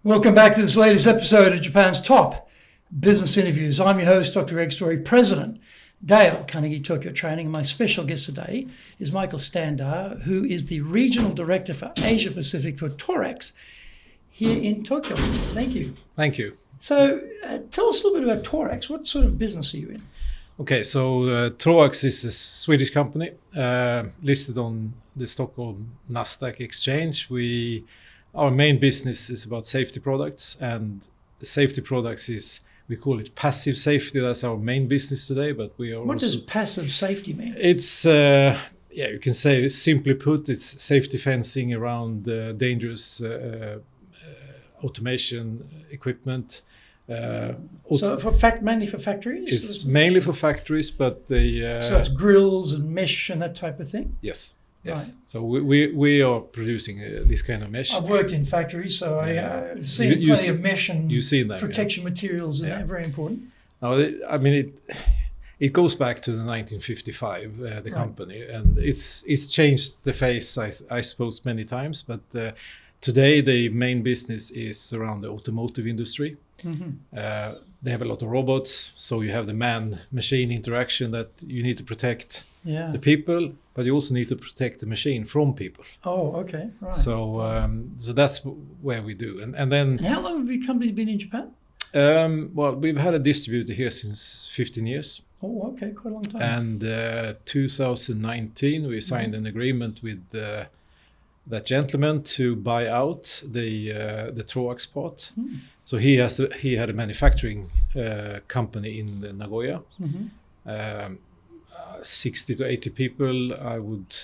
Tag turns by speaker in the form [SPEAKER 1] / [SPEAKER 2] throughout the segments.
[SPEAKER 1] Welcome back to this latest episode of Japan's Top Business Interviews. I'm your host, Dr. Greg Story, President, Dale Carnegie Tokyo Training. And my special guest today is Michael Standar, who is the Regional Director for Asia Pacific for Troax here in Tokyo. Thank you.
[SPEAKER 2] Thank you.
[SPEAKER 1] So tell us a little bit about Troax. What sort of business are you in?
[SPEAKER 2] Okay, so Troax is a Swedish company listed on the Stockholm Nasdaq exchange. Our main business is about safety products, and the safety products we call it passive safety. That's our main business today, but we are
[SPEAKER 1] What does passive safety mean?
[SPEAKER 2] It's, you can say, simply put, it's safety fencing around dangerous automation equipment.
[SPEAKER 1] So mainly for factories?
[SPEAKER 2] It's mainly for factories, but
[SPEAKER 1] so it's grills and mesh and that type of thing?
[SPEAKER 2] Yes. Yes,
[SPEAKER 1] right.
[SPEAKER 2] So we are producing this kind of mesh.
[SPEAKER 1] I've worked in factories, so I've seen plenty of mesh and protection materials, and they're very important.
[SPEAKER 2] No, I mean it goes back to the 1955, the company, and it's changed the face, I suppose, many times. But today the main business is around the automotive industry. Mm-hmm. They have a lot of robots, so you have the man-machine interaction that you need to protect the people, but you also need to protect the machine from people.
[SPEAKER 1] Oh, okay, right.
[SPEAKER 2] So so that's where we do. And then...
[SPEAKER 1] And how long have your company been in Japan?
[SPEAKER 2] Well, we've had a distributor here since 15 years.
[SPEAKER 1] Oh, okay, quite a long time.
[SPEAKER 2] And 2019, we signed an agreement with that gentleman to buy out the Troax part. Mm. So he had a manufacturing company in Nagoya. Mm-hmm. 60 to 80 people, I would,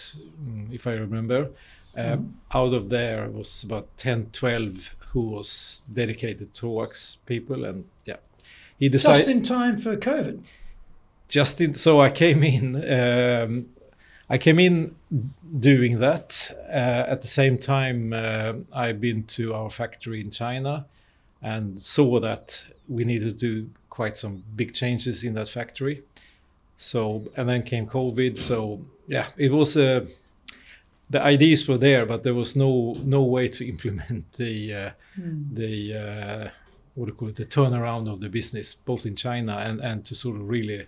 [SPEAKER 2] if I remember. Out of there was about 10, 12 who was dedicated Troax people, and he decided.
[SPEAKER 1] Just in time for COVID.
[SPEAKER 2] So I came in. I came in doing that. At the same time, I've been to our factory in China and saw that we needed to do quite some big changes in that factory. So, and then came COVID. So it was the ideas were there, but there was no way to implement the what do you call it, the turnaround of the business, both in China and to sort of really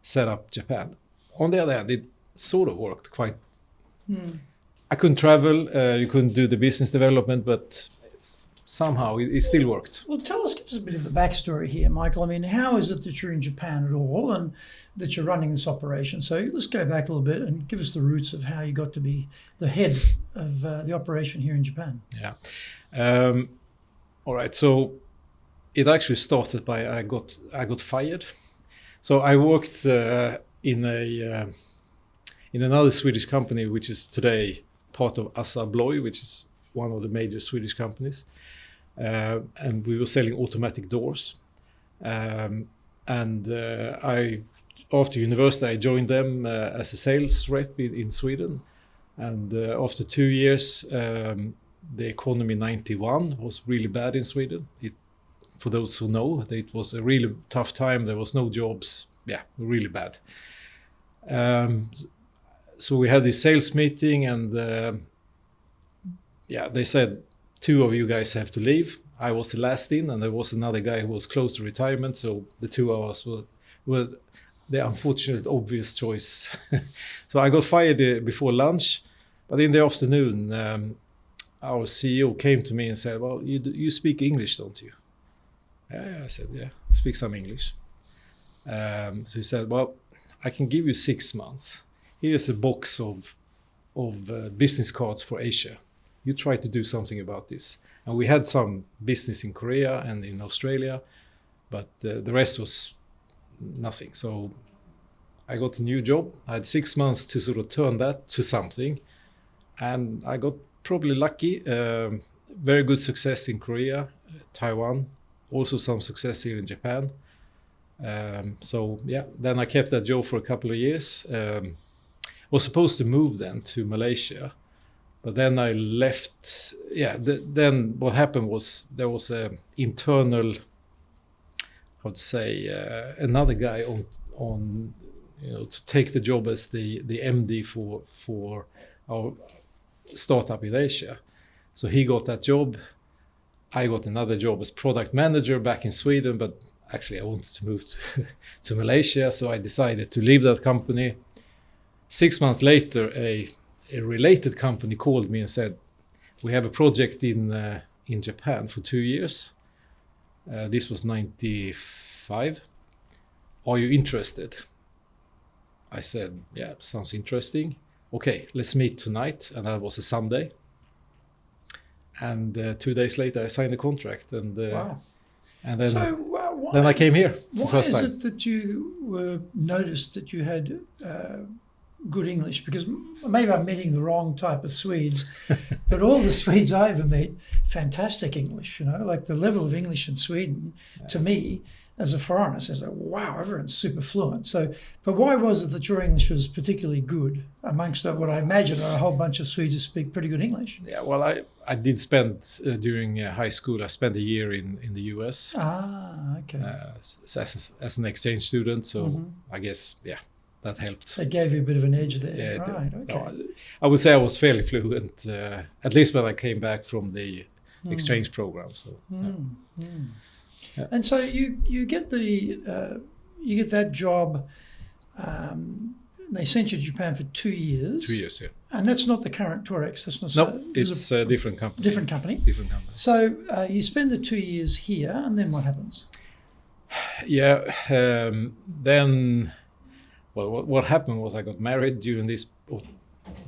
[SPEAKER 2] set up Japan. On the other hand, it sort of worked quite. I couldn't travel, you couldn't do the business development, but somehow it still worked.
[SPEAKER 1] Well, give us a bit of the backstory here, Michael. I mean, how is it that you're in Japan at all and that you're running this operation? So let's go back a little bit and give us the roots of how you got to be the head of the operation here in Japan.
[SPEAKER 2] Yeah. All right. So it actually started by I got fired. So I worked in another Swedish company, which is today part of ESAB, which is one of the major Swedish companies. And we were selling automatic doors. After university, I joined them as a sales rep in Sweden. And after 2 years, the economy in 91 was really bad in Sweden. For those who know, it was a really tough time. There was no jobs. Yeah, really bad. So we had this sales meeting, and they said, 2 of you guys have to leave. I was the last in, and there was another guy who was close to retirement. So the 2 of us were the unfortunate, obvious choice. So I got fired before lunch, but in the afternoon, our CEO came to me and said, "Well, you speak English, don't you?" Yeah, I said, "Yeah, I speak some English." So he said, "Well, I can give you 6 months. Here's a box of business cards for Asia. You try to do something about this." And we had some business in Korea and in Australia, but the rest was nothing. So I got a new job. I had 6 months to sort of turn that to something. And I got probably lucky. Very good success in Korea, Taiwan, also some success here in Japan. Then I kept that job for a couple of years. Was supposed to move then to Malaysia. But then I left. Then what happened was there was a internal, another guy on to take the job as the MD for our startup in Asia. So he got that job. I got another job as product manager back in Sweden, but actually I wanted to move to Malaysia, so I decided to leave that company. 6 months later, a related company called me and said, we have a project in Japan for 2 years. This was 95. Are you interested? I said, yeah, sounds interesting. Okay, let's meet tonight. And that was a Sunday. And 2 days later, I signed a contract. And
[SPEAKER 1] Wow.
[SPEAKER 2] and then,
[SPEAKER 1] So
[SPEAKER 2] then I came here for the
[SPEAKER 1] why
[SPEAKER 2] first
[SPEAKER 1] is
[SPEAKER 2] time.
[SPEAKER 1] it that you were noticed that you had good English? Because maybe I'm meeting the wrong type of Swedes, but all the Swedes I ever meet, fantastic English, you know, like the level of English in Sweden, to me, as a foreigner, says, wow, everyone's super fluent. So, but why was it that your English was particularly good amongst what I imagine are a whole bunch of Swedes who speak pretty good English?
[SPEAKER 2] Yeah, well, I did spend during high school, I spent a year in the US
[SPEAKER 1] Ah, okay.
[SPEAKER 2] as an exchange student. So I guess, yeah, that helped.
[SPEAKER 1] It gave you a bit of an edge there.
[SPEAKER 2] Yeah,
[SPEAKER 1] right, okay.
[SPEAKER 2] No, I would say I was fairly fluent, at least when I came back from the exchange program. So, yeah.
[SPEAKER 1] And so you get that job. They sent you to Japan for 2 years.
[SPEAKER 2] 2 years, yeah.
[SPEAKER 1] And that's not the current Troax. That's not.
[SPEAKER 2] No, it's a different company.
[SPEAKER 1] Different company.
[SPEAKER 2] Different company.
[SPEAKER 1] So you spend the 2 years here, and then what happens?
[SPEAKER 2] Yeah. Then, well, what happened was I got married during this.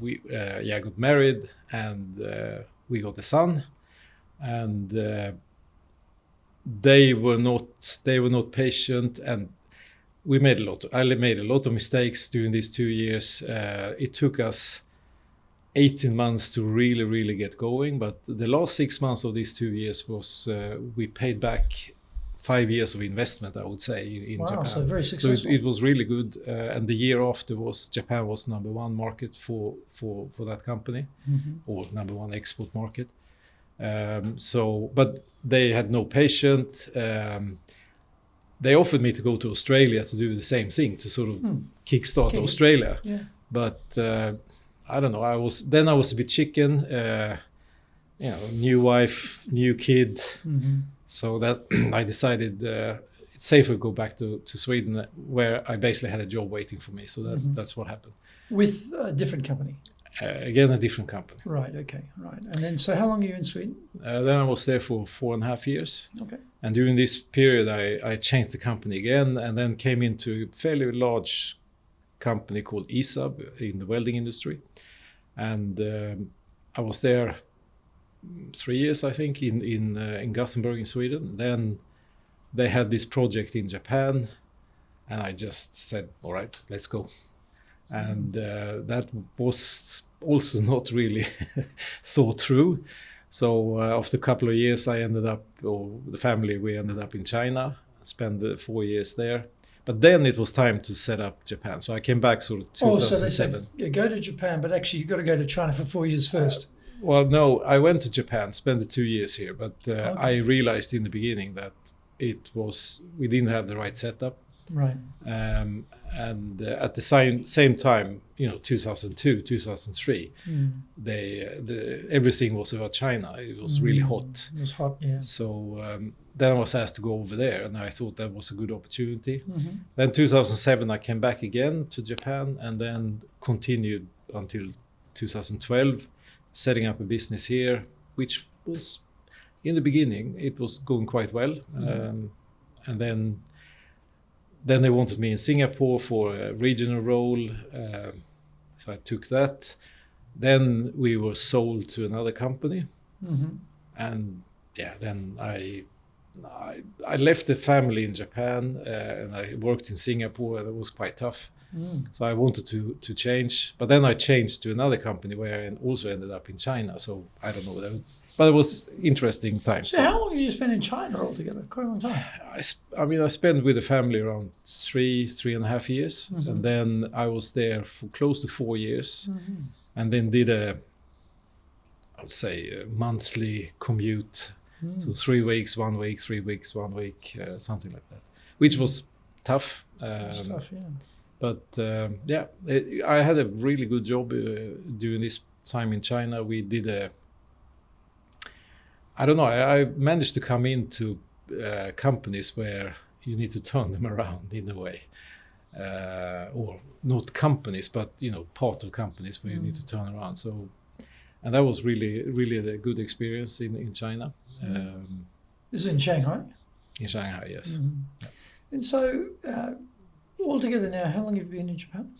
[SPEAKER 2] I got married, and we got a son, and they were not patient, and I made a lot of mistakes during these 2 years. It took us 18 months to really get going, but the last 6 months of these 2 years was we paid back 5 years of investment, I would say, in
[SPEAKER 1] wow,
[SPEAKER 2] Japan.
[SPEAKER 1] So very successful.
[SPEAKER 2] So it was really good, and the year after Japan was number one market for that company, or number one export market. But they had no patience. They offered me to go to Australia to do the same thing, to sort of kickstart Australia.
[SPEAKER 1] Yeah.
[SPEAKER 2] But I don't know. I was a bit chicken. New wife, new kid. So that I decided it's safer to go back to Sweden, where I basically had a job waiting for me. So that's what happened.
[SPEAKER 1] With a different company.
[SPEAKER 2] Again, a different company.
[SPEAKER 1] Right. Okay. Right. And then, so how long are you in Sweden?
[SPEAKER 2] Then I was there for 4.5 years.
[SPEAKER 1] Okay.
[SPEAKER 2] And during this period, I changed the company again, and then came into a fairly large company called ESAB in the welding industry. And I was there 3 years, I think, in Gothenburg in Sweden. Then they had this project in Japan, and I just said, all right, let's go. And that was also not really thought through. So after a couple of years, we ended up in China, spent 4 years there. But then it was time to set up Japan. So I came back sort of 2007.
[SPEAKER 1] Oh, so they said, go to Japan, but actually you've got to go to China for 4 years first.
[SPEAKER 2] Well, no, I went to Japan, spent the 2 years here. But I realized in the beginning that we didn't have the right setup.
[SPEAKER 1] Right.
[SPEAKER 2] And at the same time, 2002, 2003, everything was about China. It was really hot.
[SPEAKER 1] It was hot, yeah.
[SPEAKER 2] So then I was asked to go over there, and I thought that was a good opportunity. Then 2007, I came back again to Japan, and then continued until 2012, setting up a business here, which was, in the beginning, it was going quite well. And then they wanted me in Singapore for a regional role, so I took that. Then we were sold to another company, and then I left the family in Japan, and I worked in Singapore, and it was quite tough. So I wanted to change, but then I changed to another company where I also ended up in China. So I don't know, but it was interesting times.
[SPEAKER 1] So how long did you spend in China altogether? Quite a long time.
[SPEAKER 2] I spent with the family around 3.5 years, and then I was there for close to 4 years, and then did a monthly commute. So 3 weeks, 1 week, 3 weeks, 1 week, something like that, which was tough.
[SPEAKER 1] It's tough, yeah.
[SPEAKER 2] But I had a really good job during this time in China. We did I don't know. I managed to come into companies where you need to turn them around in a way, or not companies, but part of companies where you need to turn around. So, and that was really a good experience in China.
[SPEAKER 1] This is in Shanghai.
[SPEAKER 2] In Shanghai, yes.
[SPEAKER 1] Mm-hmm.
[SPEAKER 2] Yeah.
[SPEAKER 1] And so, altogether now, how long have you been in Japan?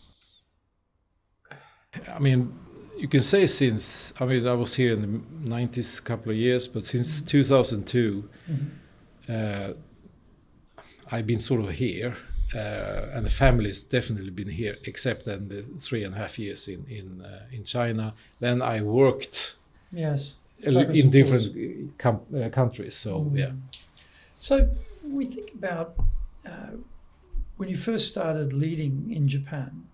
[SPEAKER 2] I mean, you can say since, I was here in the 90s a couple of years, but since 2002, I've been sort of here, and the family's definitely been here, except then the 3.5 years in China. Then I worked in different countries, so yeah.
[SPEAKER 1] So we think about when you first started leading in Japan,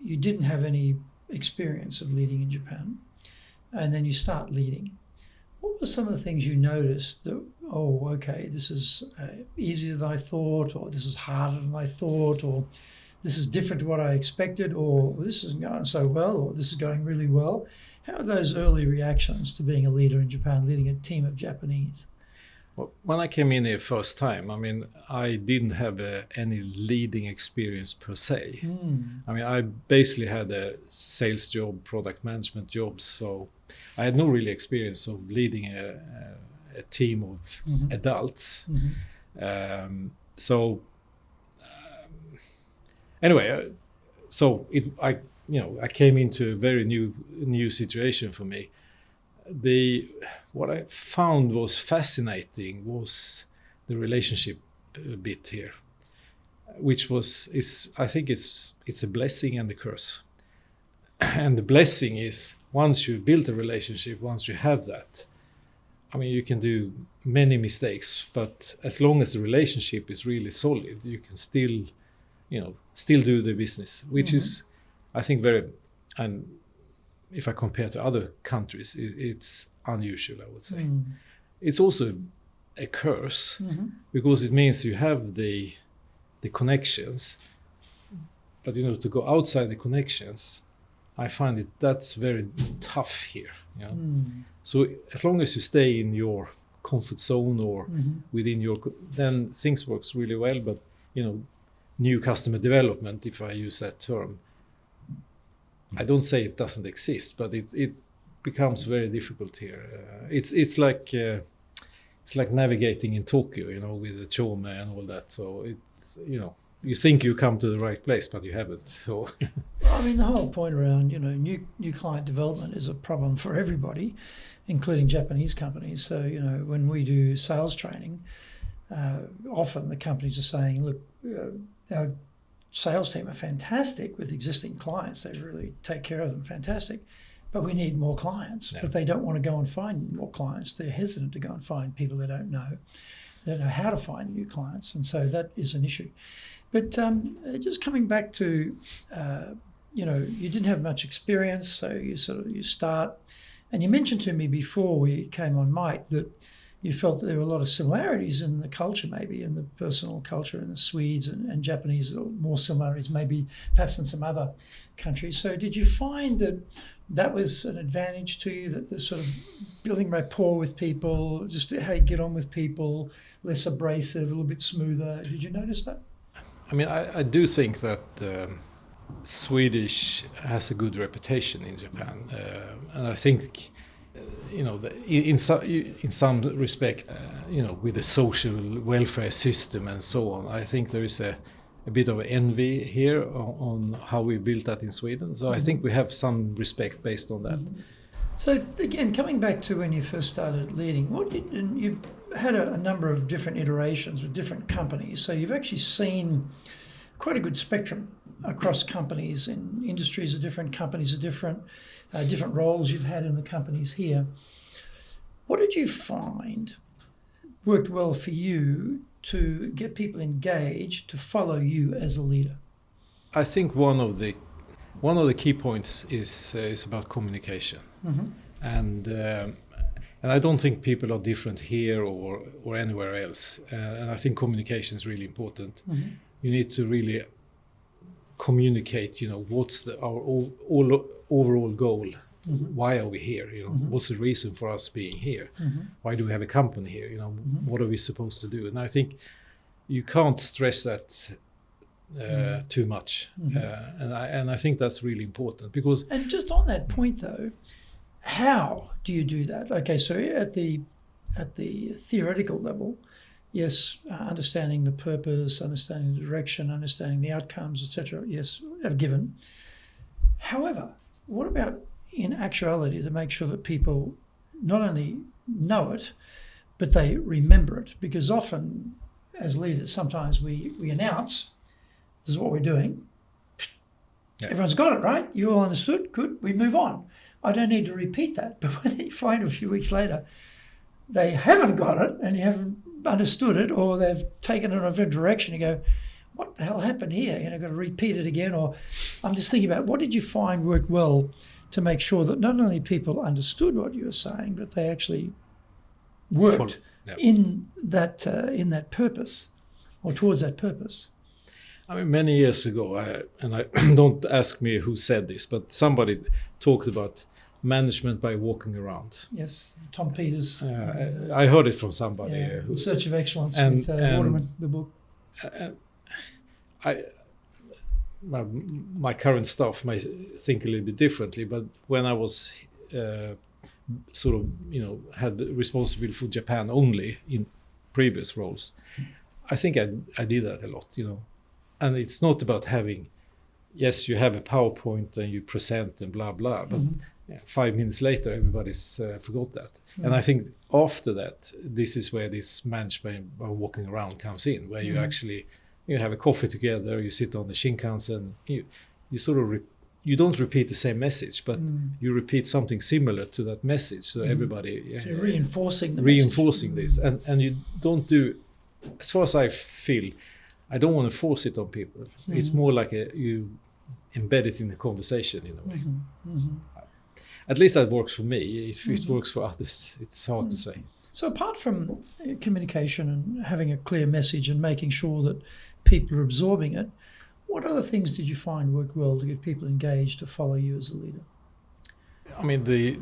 [SPEAKER 1] you didn't have any experience of leading in Japan, and then you start leading. What were some of the things you noticed that, oh, okay, this is easier than I thought, or this is harder than I thought, or this is different to what I expected, or this isn't going so well, or this is going really well? How are those early reactions to being a leader in Japan, leading a team of Japanese?
[SPEAKER 2] Well, when I came in here first time, I didn't have any leading experience per se. I basically had a sales job, product management jobs, so I had no really experience of leading a team of adults. Anyway, I came into a very new situation for me. What I found was fascinating was the relationship bit here, which I think it's a blessing and a curse. And the blessing is once you build a relationship, once you have that, you can do many mistakes, but as long as the relationship is really solid, you can still do the business, which is, I think, and if I compare to other countries, it's unusual, I would say. It's also a curse because it means you have the connections, but to go outside the connections, I find that's very tough here. So as long as you stay in your comfort zone or within then things works really well. But new customer development, if I use that term, I don't say it doesn't exist, but it becomes very difficult here. It's like navigating in Tokyo, with the Chome and all that. So it's you think you come to the right place, but you haven't. So
[SPEAKER 1] the whole point around new client development is a problem for everybody, including Japanese companies. So when we do sales training, often the companies are saying, look, our sales team are fantastic with existing clients. They really take care of them, fantastic. But we need more clients. Yeah. But they don't want to go and find more clients. They're hesitant to go and find people they don't know. They don't know how to find new clients. And so that is an issue. But just coming back to, you didn't have much experience. So you start, and you mentioned to me before we came on mic that you felt that there were a lot of similarities in the culture, maybe in the personal culture in the Swedes and Japanese, or more similarities maybe perhaps in some other countries. So did you find that was an advantage to you, that the sort of building rapport with people, just how you get on with people, less abrasive, a little bit smoother? Did you notice that?
[SPEAKER 2] I do think that Swedish has a good reputation in Japan, and I think in some respect, with the social welfare system and so on, I think there is a bit of envy here on how we built that in Sweden. So I think we have some respect based on that.
[SPEAKER 1] So again, coming back to when you first started leading, and you've had a number of different iterations with different companies. So you've actually seen quite a good spectrum across companies, and industries are different, companies are different, different roles you've had in the companies here. What did you find worked well for you to get people engaged to follow you as a leader?
[SPEAKER 2] I think one of the key points is about communication, and I don't think people are different here or anywhere else. And I think communication is really important. You need to really communicate, what's our overall goal why are we here? What's the reason for us being here? Why do we have a company here? What are we supposed to do? And I think you can't stress that too much, and I think that's really important because.
[SPEAKER 1] And just on that point, though, how do you do that? Okay, so at the theoretical level, yes, understanding the purpose, understanding the direction, understanding the outcomes, etc. Yes, have given. However, what about in actuality to make sure that people not only know it, but they remember it? Because often, as leaders, sometimes we announce, this is what we're doing. Yeah. Everyone's got it, right? You all understood? Good, we move on. I don't need to repeat that. But when you find a few weeks later, they haven't got it and you haven't understood it, or they've taken it in a different direction, you go, what the hell happened here? Got to repeat it again. Or I'm just thinking about, what did you find worked well to make sure that not only people understood what you were saying, but they actually worked in that purpose or towards that purpose?
[SPEAKER 2] I mean, many years ago, I don't ask me who said this, but somebody talked about management by walking around.
[SPEAKER 1] Yes, Tom Peters.
[SPEAKER 2] I heard it from somebody.
[SPEAKER 1] In Search of Excellence with Waterman, the book.
[SPEAKER 2] My current staff may think a little bit differently, but when I was had the responsibility for Japan only in previous roles, I think I did that a lot, And it's not about having, yes, you have a PowerPoint and you present and blah, blah, but 5 minutes later, everybody's forgot that. And I think after that, this is where this management by walking around comes in, where you actually, you have a coffee together, you sit on the Shinkansen, you sort of, you don't repeat the same message, but you repeat something similar to that message. So everybody...
[SPEAKER 1] So you're reinforcing the
[SPEAKER 2] reinforcing this. And you don't do, as far as I feel, I don't want to force it on people. It's more like you embed it in the conversation in a way. At least that works for me. If it works for others, it's hard to say.
[SPEAKER 1] So apart from communication and having a clear message and making sure that people are absorbing it, what other things did you find worked well to get people engaged to follow you as a leader?
[SPEAKER 2] I mean, the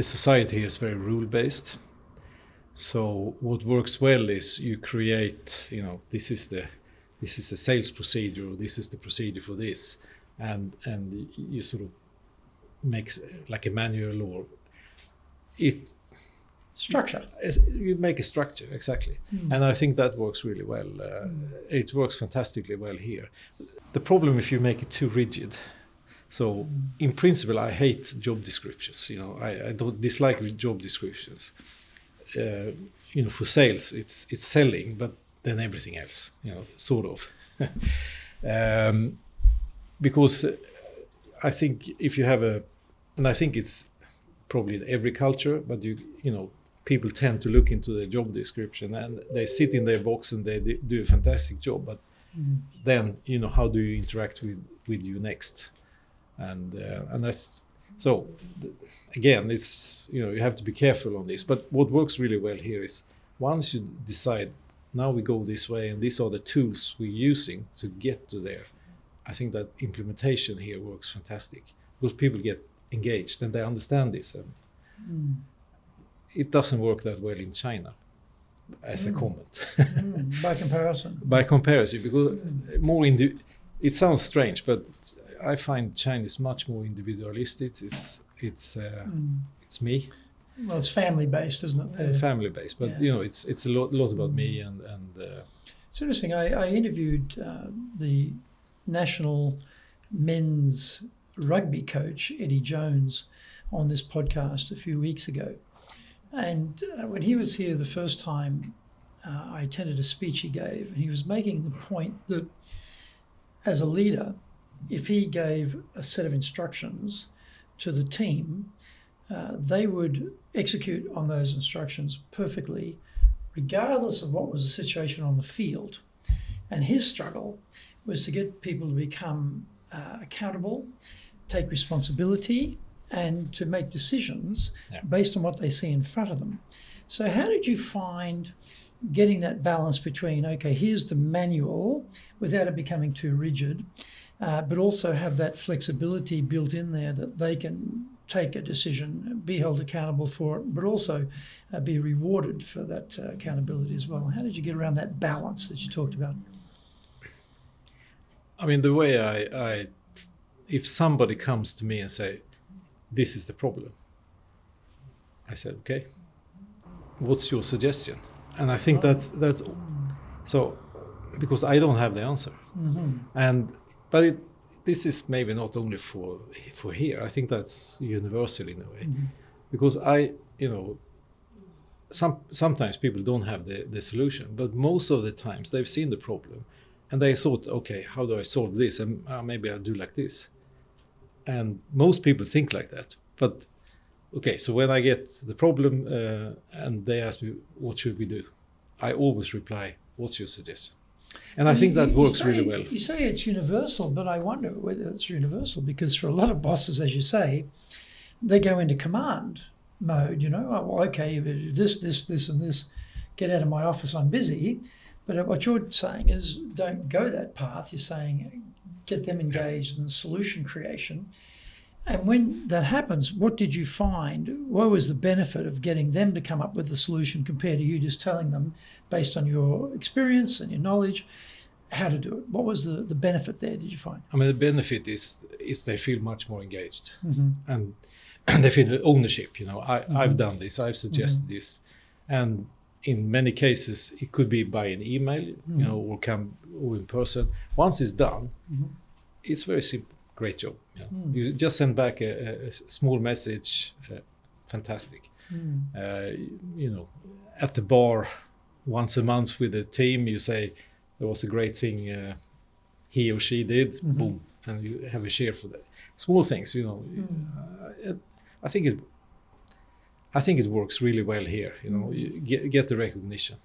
[SPEAKER 2] society is very rule-based. So what works well is you create, this is the sales procedure, or this is the procedure for this, and you sort of make like a manual or
[SPEAKER 1] structure.
[SPEAKER 2] You make a structure, exactly. And I think that works really well. It works fantastically well here. The problem if you make it too rigid. So in principle, I hate job descriptions. I don't dislike job descriptions. For sales, it's selling, but then everything else, sort of. Because I think if you have and I think it's probably in every culture, but people tend to look into the job description and they sit in their box and they do a fantastic job, but then, how do you interact with you next? And that's, so again, it's, you have to be careful on this, but what works really well here is once you decide, now we go this way and these are the tools we're using to get to there, I think that implementation here works fantastic because people get engaged and they understand this. And it doesn't work that well in China, as a comment.
[SPEAKER 1] By comparison?
[SPEAKER 2] By comparison, because it sounds strange, but I find China is much more individualistic. It's me.
[SPEAKER 1] Well, it's family-based, isn't it?
[SPEAKER 2] Family-based, but it's a lot about me and.
[SPEAKER 1] It's interesting. I interviewed the national men's rugby coach Eddie Jones on this podcast a few weeks ago, and when he was here the first time, I attended a speech he gave, and he was making the point that as a leader, if he gave a set of instructions to the team, they would execute on those instructions perfectly, regardless of what was the situation on the field. And his struggle was to get people to become accountable, take responsibility, and to make decisions based on what they see in front of them. So how did you find getting that balance between, okay, here's the manual without it becoming too rigid, but also have that flexibility built in there that they can take a decision, be held accountable for it, but also be rewarded for that accountability as well. How did you get around that balance that you talked about?
[SPEAKER 2] I mean, the way I if somebody comes to me and say, this is the problem, I said, okay, what's your suggestion? And I think that's so, because I don't have the answer. But this is maybe not only for here. I think that's universal in a way, because sometimes people don't have the solution, but most of the times they've seen the problem and they thought, okay, how do I solve this? And maybe I'll do like this. And most people think like that. But okay, so when I get the problem and they ask me, what should we do? I always reply, what's your suggestion? And I think that works really well.
[SPEAKER 1] You say it's universal, but I wonder whether it's universal, because for a lot of bosses, as you say, they go into command mode, oh, well, okay, this, and this, get out of my office, I'm busy. But what you're saying is don't go that path. You're saying get them engaged in the solution creation. And when that happens, what did you find? What was the benefit of getting them to come up with the solution compared to you just telling them, based on your experience and your knowledge, how to do it? What was the benefit there, did you find?
[SPEAKER 2] I mean, the benefit is they feel much more engaged, and they feel ownership. I've done this, I've suggested this. And in many cases, it could be by an email, or in person. Once it's done, it's very simple. Great job. You just send back a small message. Fantastic. At the bar once a month with the team, you say there was a great thing he or she did. Boom, and you have a share for that. Small things, I think it works really well here. You get the recognition.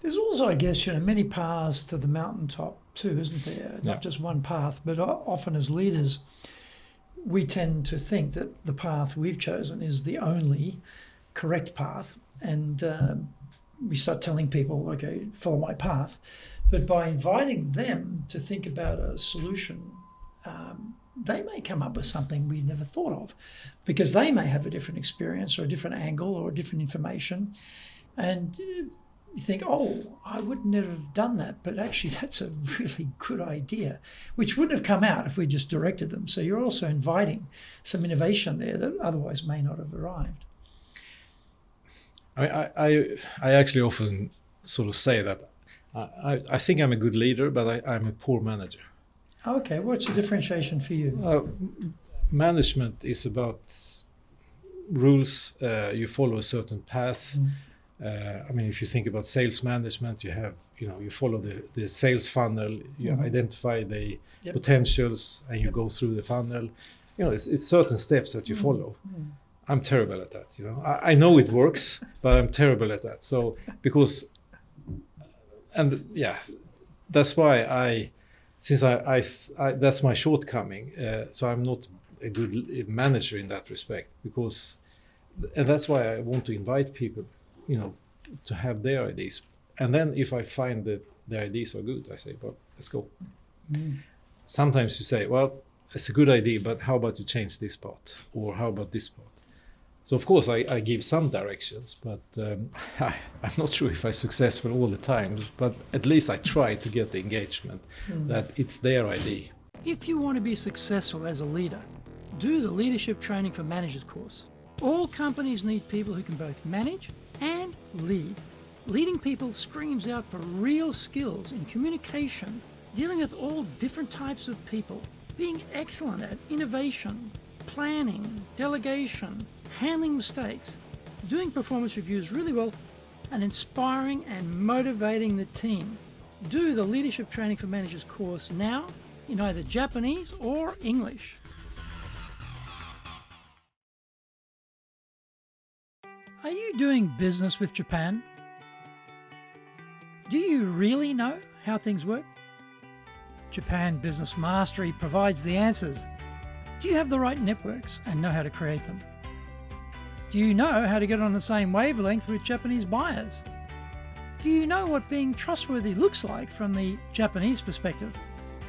[SPEAKER 1] There's also, I guess, many paths to the mountaintop too, isn't there? Not just one path, but often as leaders, we tend to think that the path we've chosen is the only correct path. And we start telling people, okay, follow my path. But by inviting them to think about a solution, they may come up with something we never thought of, because they may have a different experience or a different angle or different information. And you think, oh, I would never have done that, but actually that's a really good idea, which wouldn't have come out if we just directed them. So you're also inviting some innovation there that otherwise may not have arrived.
[SPEAKER 2] I actually often sort of say that I think I'm a good leader, but I'm a poor manager.
[SPEAKER 1] Okay, what's the differentiation for you?
[SPEAKER 2] Management is about rules. You follow a certain path. I mean, if you think about sales management, you follow the sales funnel, you identify the potentials, and you go through the funnel. It's certain steps that you follow. I'm terrible at that. I know it works, but I'm terrible at that. So that's why that's my shortcoming. So I'm not a good manager in that respect, and that's why I want to invite people, to have their ideas. And then if I find that the ideas are good, I say, well, let's go. Sometimes you say, well, it's a good idea, but how about you change this part? Or how about this part? So of course I give some directions, but I'm not sure if I'm successful all the time, but at least I try to get the engagement that it's their idea.
[SPEAKER 1] If you want to be successful as a leader, do the Leadership Training for Managers course. All companies need people who can both manage and lead. Leading people screams out for real skills in communication, dealing with all different types of people, being excellent at innovation, planning, delegation, handling mistakes, doing performance reviews really well, and inspiring and motivating the team. Do the Leadership Training for Managers course now in either Japanese or English. Are you doing business with Japan? Do you really know how things work? Japan Business Mastery provides the answers. Do you have the right networks and know how to create them? Do you know how to get on the same wavelength with Japanese buyers? Do you know what being trustworthy looks like from the Japanese perspective?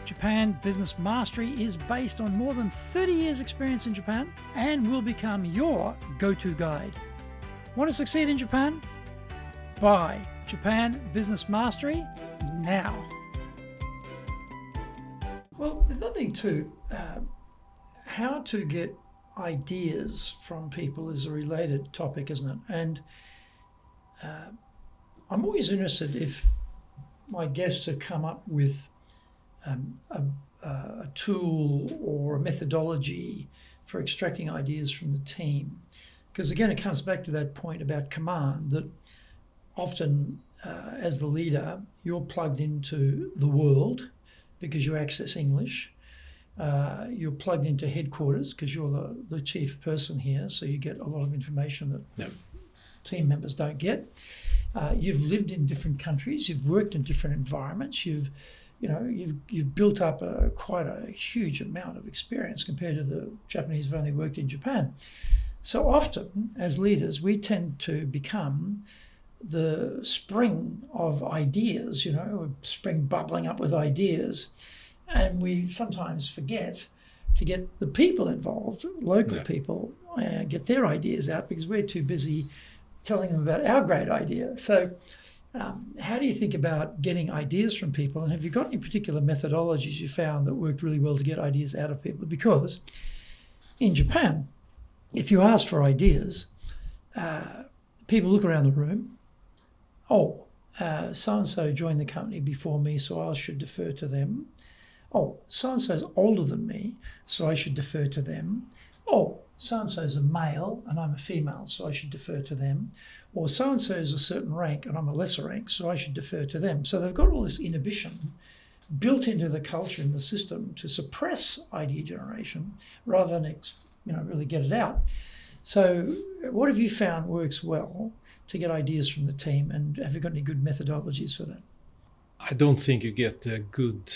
[SPEAKER 1] Japan Business Mastery is based on more than 30 years experience in Japan and will become your go-to guide. Want to succeed in Japan? Buy Japan Business Mastery now. Well, the other thing too, how to get ideas from people is a related topic, isn't it? And I'm always interested if my guests have come up with a tool or a methodology for extracting ideas from the team. Because again, it comes back to that point about command, that often as the leader, you're plugged into the world because you access English. You're plugged into headquarters because you're the chief person here, so you get a lot of information that team members don't get. You've lived in different countries, you've worked in different environments, you've built up quite a huge amount of experience compared to the Japanese who've only worked in Japan. So often, as leaders, we tend to become the spring of ideas, a spring bubbling up with ideas, and we sometimes forget to get the people involved, local people, get their ideas out because we're too busy telling them about our great idea. So how do you think about getting ideas from people, and have you got any particular methodologies you found that worked really well to get ideas out of people? Because in Japan, if you ask for ideas, people look around the room. Oh, so-and-so joined the company before me, so I should defer to them. Oh, so-and-so's older than me, so I should defer to them. Oh, so-and-so's a male and I'm a female, so I should defer to them. Or so-and-so is a certain rank and I'm a lesser rank, so I should defer to them. So they've got all this inhibition built into the culture and the system to suppress idea generation rather than really get it out. So what have you found works well to get ideas from the team, and have you got any good methodologies for that?
[SPEAKER 2] I don't think you get good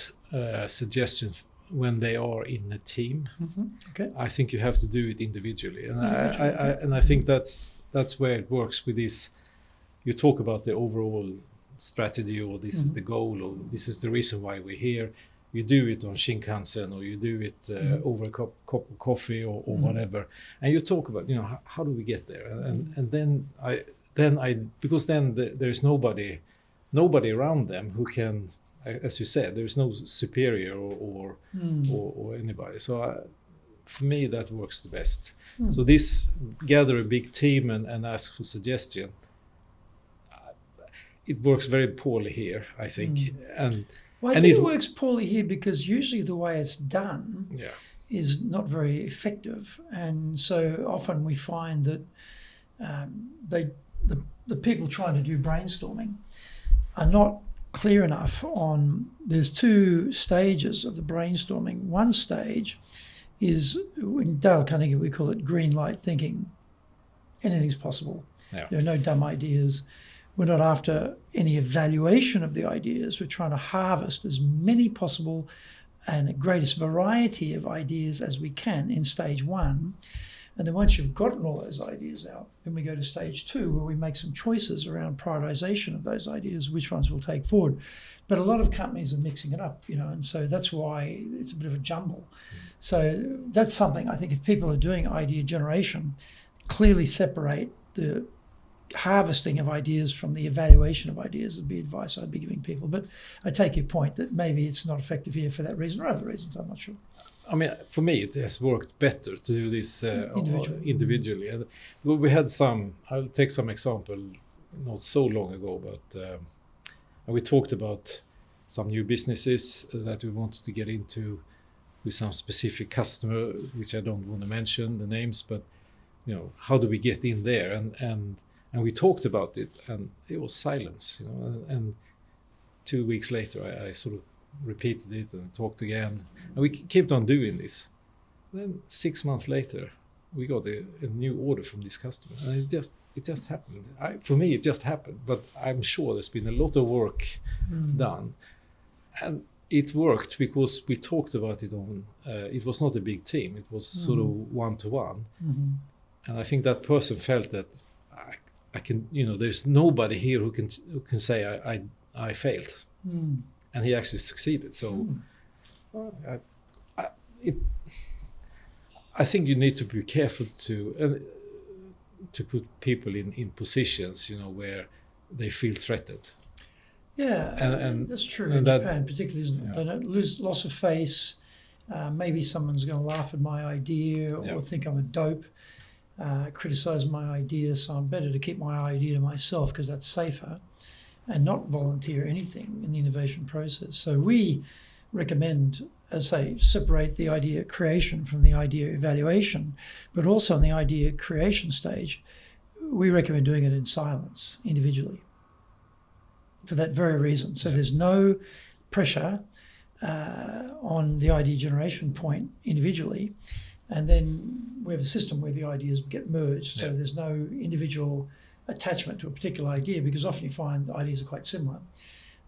[SPEAKER 2] suggestions when they are in a team.
[SPEAKER 1] Mm-hmm. Okay.
[SPEAKER 2] I think you have to do it individually, and I think that's where it works with this. You talk about the overall strategy, or this is the goal, or this is the reason why we're here. You do it on Shinkansen, or you do it over a cup of coffee, or whatever, and you talk about how do we get there, and then because then there's nobody around them who can, as you said, there's no superior or anybody. So for me, that works the best. So this gather a big team and ask for suggestion. It works very poorly here, I think.
[SPEAKER 1] Well, I think it works poorly here because usually the way it's done is not very effective, and so often we find that the people trying to do brainstorming are not clear enough on. There's two stages of the brainstorming. One stage is, in Dale Carnegie we call it green light thinking. Anything's possible. There are no dumb ideas. We're not after any evaluation of the ideas. We're trying to harvest as many possible and the greatest variety of ideas as we can in stage one. And then once you've gotten all those ideas out, then we go to stage two, where we make some choices around prioritization of those ideas, which ones we'll take forward. But a lot of companies are mixing it up, and so that's why it's a bit of a jumble. So that's something I think if people are doing idea generation, clearly separate the harvesting of ideas from the evaluation of ideas would be advice I'd be giving people. But I take your point that maybe it's not effective here for that reason or other reasons, I'm not sure.
[SPEAKER 2] I mean, for me, it has worked better to do this individually. And we had I'll take some example, not so long ago, but we talked about some new businesses that we wanted to get into with some specific customer, which I don't want to mention the names, but how do we get in there? And we talked about it, and it was silence, and 2 weeks later, I sort of repeated it and talked again, and we kept on doing this. Then 6 months later, we got a new order from this customer, and it just happened. For me, it just happened, but I'm sure there's been a lot of work done, and it worked because we talked about it on. It was not a big team; it was sort of one-to-one, and I think that person felt that I can. There's nobody here who can say I failed. And he actually succeeded. So I think you need to be careful to put people in positions, where they feel threatened.
[SPEAKER 1] Yeah,
[SPEAKER 2] And
[SPEAKER 1] that's true in Japan, particularly, isn't it?
[SPEAKER 2] Yeah.
[SPEAKER 1] They don't lose loss of face. Maybe someone's going to laugh at my idea or think I'm a dope, criticize my idea. So I'm better to keep my idea to myself because that's safer, and not volunteer anything in the innovation process. So we recommend, as I say, separate the idea creation from the idea evaluation, but also in the idea creation stage, we recommend doing it in silence, individually, for that very reason. So there's no pressure on the idea generation point individually, and then we have a system where the ideas get merged, so there's no individual attachment to a particular idea, because often you find the ideas are quite similar.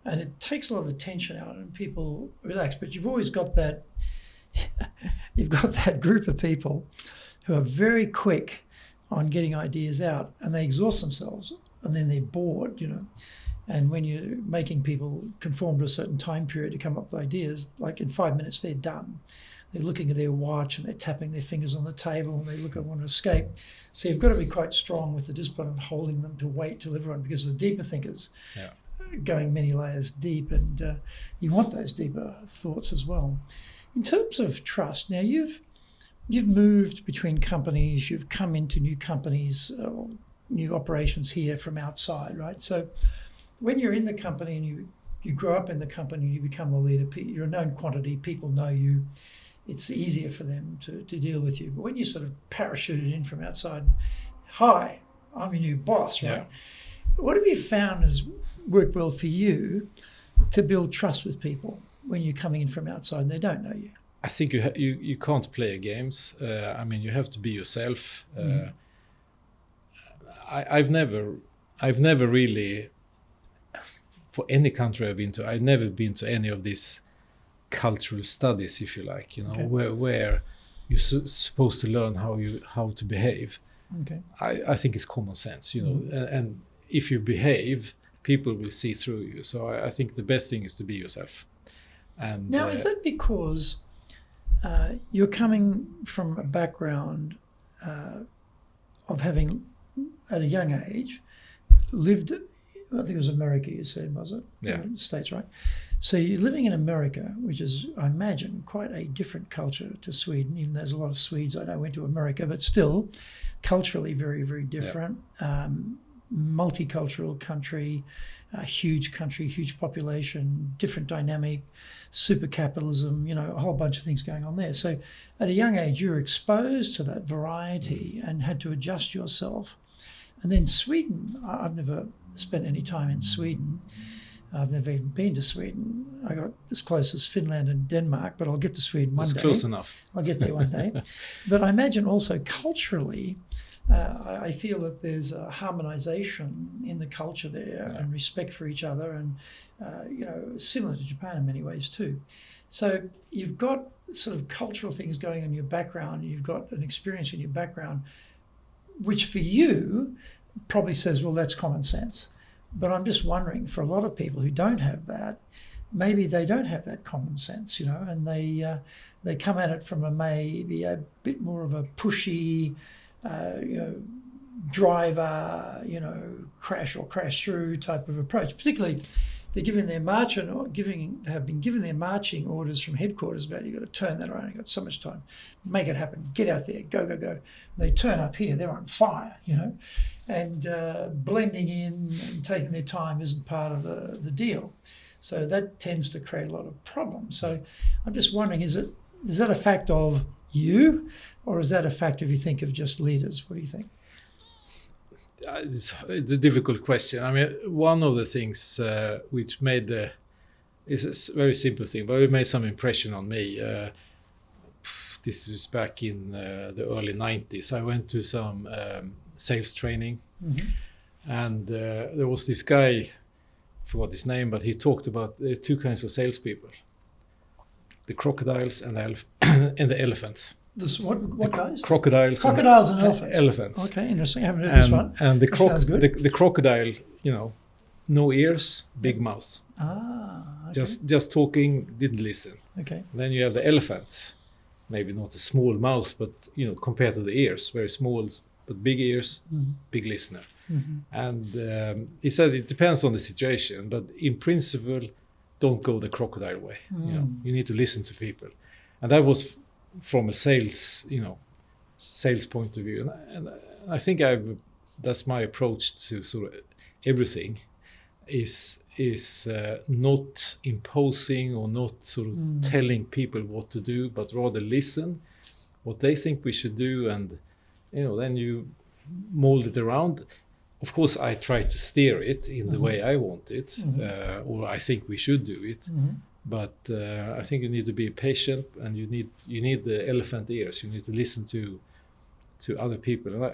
[SPEAKER 1] And it takes a lot of the tension out and people relax. But you've always got that, you've got that group of people who are very quick on getting ideas out, and they exhaust themselves, and then they're bored, And when you're making people conform to a certain time period to come up with ideas, like in 5 minutes, they're done. They're looking at their watch and they're tapping their fingers on the table and they look and want to escape. So you've got to be quite strong with the discipline of holding them to wait till everyone, because the deeper thinkers, going many layers deep, and you want those deeper thoughts as well. In terms of trust, now you've moved between companies, you've come into new companies, new operations here from outside, right? So when you're in the company and you grow up in the company, you become a leader, you're a known quantity, people know you, it's easier for them to deal with you. But when you sort of parachuted in from outside, hi, I'm your new boss, right? What have you found has worked well for you to build trust with people when you're coming in from outside and they don't know you?
[SPEAKER 2] I think you can't play games. You have to be yourself. I've never really, for any country I've been to, I've never been to any of these cultural studies, if you like, where you're supposed to learn how to behave.
[SPEAKER 1] Okay.
[SPEAKER 2] I think it's common sense, and if you behave, people will see through you. So I think the best thing is to be yourself. And
[SPEAKER 1] now, is that because you're coming from a background of having, at a young age, lived, I think it was America you said, was it?
[SPEAKER 2] Yeah.
[SPEAKER 1] States, right? So you're living in America, which is, I imagine, quite a different culture to Sweden, even though there's a lot of Swedes I know went to America, but still culturally very, very different. Multicultural country, huge population, different dynamic, super capitalism, a whole bunch of things going on there. So at a young age, you're exposed to that variety and had to adjust yourself. And then Sweden, I've never spent any time in Sweden. I've never even been to Sweden. I got as close as Finland and Denmark, but I'll get to Sweden one day.
[SPEAKER 2] It's close enough.
[SPEAKER 1] I'll get there one day. But I imagine also culturally, I feel that there's a harmonization in the culture there and respect for each other, and similar to Japan in many ways too. So you've got sort of cultural things going on in your background. You've got an experience in your background, which for you probably says, well, that's common sense. But I'm just wondering, for a lot of people who don't have that, maybe they don't have that common sense, and they come at it from maybe a bit more of a pushy, driver, crash or crash through type of approach. Particularly, they're given their have been given their marching orders from headquarters about, you've got to turn that around, you've got so much time, make it happen, get out there, go. And they turn up here, they're on fire, and blending in and taking their time isn't part of the deal. So that tends to create a lot of problems. So I'm just wondering, is that a fact of you, or is that a fact if you think of just leaders? What do you think?
[SPEAKER 2] It's a difficult question. One of the things which made is a very simple thing, but it made some impression on me. This was back in the early 90s. I went to some sales training, and there was this guy, I forgot his name, but he talked about two kinds of salespeople: the crocodiles and the elephants.
[SPEAKER 1] What guys?
[SPEAKER 2] Crocodiles and elephants.
[SPEAKER 1] Okay, interesting. I haven't heard this one.
[SPEAKER 2] And
[SPEAKER 1] Sounds good.
[SPEAKER 2] The crocodile, no ears, big mouth.
[SPEAKER 1] Ah,
[SPEAKER 2] Just talking, didn't listen.
[SPEAKER 1] Okay.
[SPEAKER 2] Then you have the elephants, maybe not a small mouth, but compared to the ears, very small but big ears, big listener. And he said it depends on the situation, but in principle, don't go the crocodile way. You need to listen to people, and that was from a sales point of view, and I think that's my approach to sort of everything, is not imposing or not sort of telling people what to do, but rather listen what they think we should do, and then you mold it around. Of course, I try to steer it in the way I want it, or I think we should do it. But I think you need to be patient, and you need the elephant ears. You need to listen to other people, and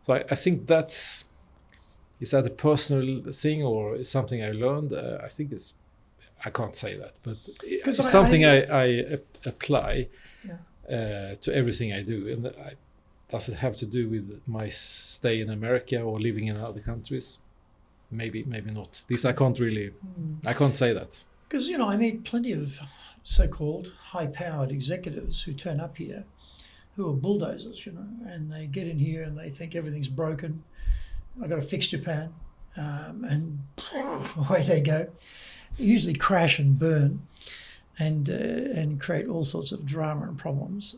[SPEAKER 2] I think is that a personal thing or something I learned? I think I can't say that, but it's something I apply to everything I do, and does it have to do with my stay in America or living in other countries? Maybe not. This I can't say that.
[SPEAKER 1] Because, I meet plenty of so-called high-powered executives who turn up here who are bulldozers, and they get in here and they think everything's broken. I've got to fix Japan, and away they go. They usually crash and burn and create all sorts of drama and problems